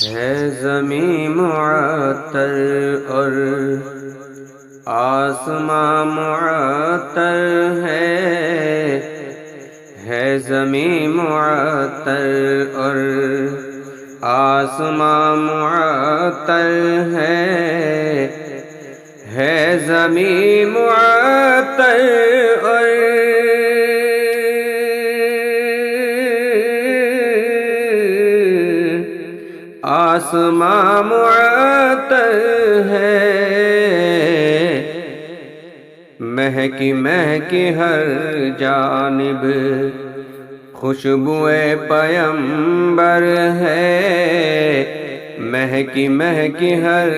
ہے زمین معطر اور آسمان معطر ہے زمین معطر اور آسمان معطر ہے زمین معطر اور آسمان معطر ہے، مہکی مہکی ہر جانب خوشبوئے پیمبر ہے، مہکی مہکی ہر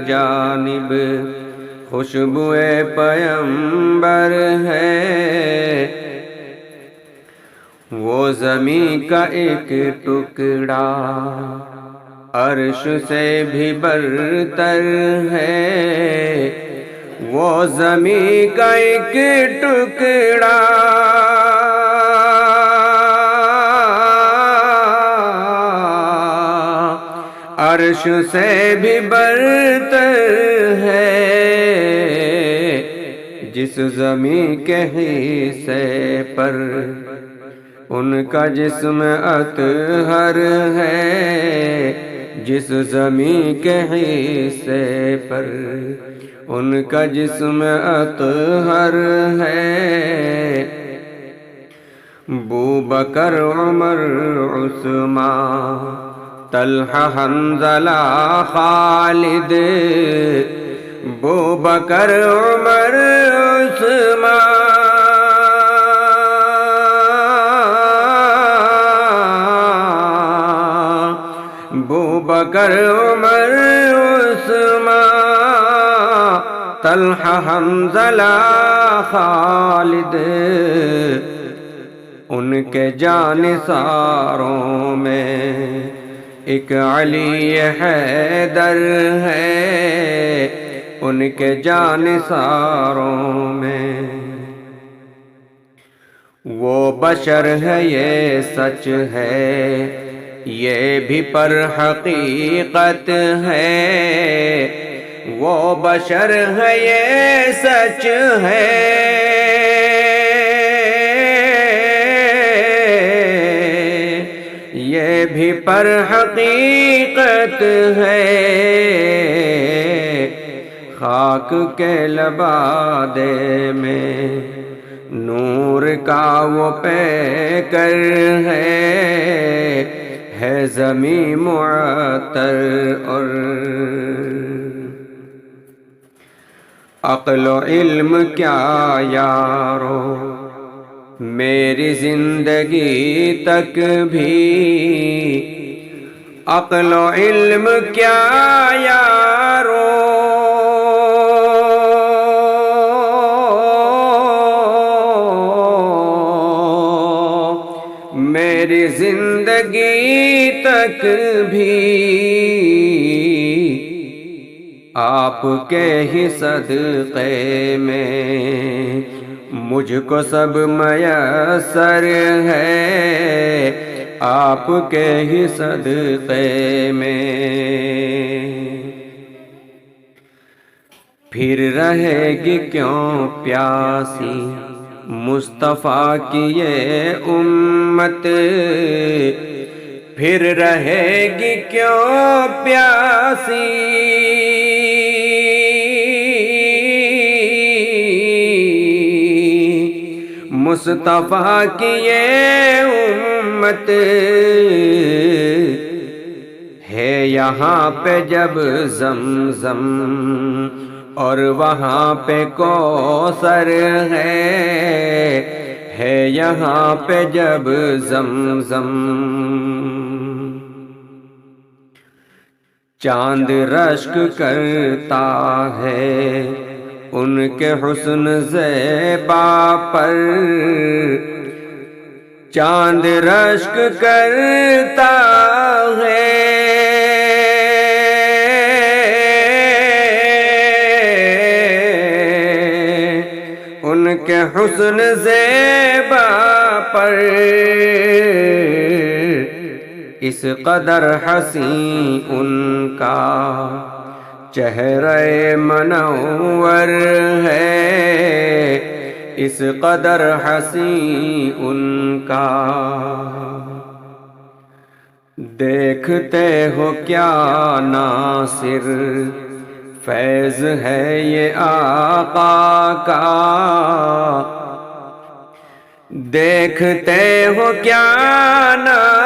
جانب خوشبوئے پیمبر ہے، وہ زمین کا ایک ٹکڑا عرش سے بھی برتر ہے، وہ زمین کا ایک ٹکڑا عرش سے بھی برتر ہے، جس زمین کے حصے پر ان کا جسم اطہر ہے، جس زمین کے حصے پر ان کا جسم اطہر ہے، بوبکر عمر عثمان طلحہ حنظلہ خالد، بوبکر عمر عثمان، بوبکر عمر عثمان طلحہ حنظلہ خالد، ان کے جانثاروں میں ایک علی حیدر ہے، ان کے جانثاروں میں وہ بشر ہے، یہ سچ ہے، یہ بھی پر حقیقت ہے، وہ بشر ہے، یہ سچ ہے، یہ بھی پر حقیقت ہے، خاک کے لبادے میں نور کا وہ پیکر ہے زمین معطر اور عقل و علم کیا یارو میری زندگی تک بھی، عقل و علم کیا یارو میری زندگی تک بھی، آپ کے ہی صدقے میں مجھ کو سب میسر ہے، آپ کے ہی صدقے میں پھر رہے گی کیوں پیاسی مصطفیٰ کی یہ امت، پھر رہے گی کیوں پیاسی مصطفیٰ کی یہ امت، ہے یہاں پہ جب زمزم اور وہاں پہ کوثر ہے یہاں پہ جب زمزم، چاند رشک کرتا ہے ان کے حسن زیبا پر، چاند رشک کرتا ہے ان کے حسن زیبا پر، اس قدر حسین ان کا چہرہ منور ہے، اس قدر حسین ان کا۔ دیکھتے ہو کیا ناصر فیض ہے یہ آقا کا، دیکھتے ہو کیا ناصر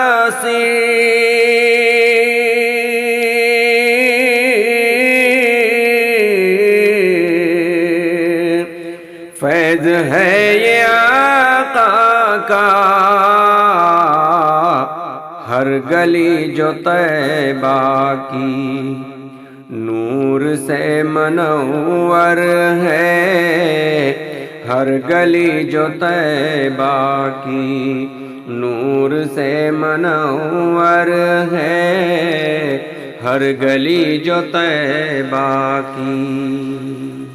فیض ہے یہ آقا کا، ہر گلی جو طیبہ کی نور سے منور ہے، ہر گلی جو طیبہ کی نور سے منور ہے، ہر گلی جو طیبہ کی۔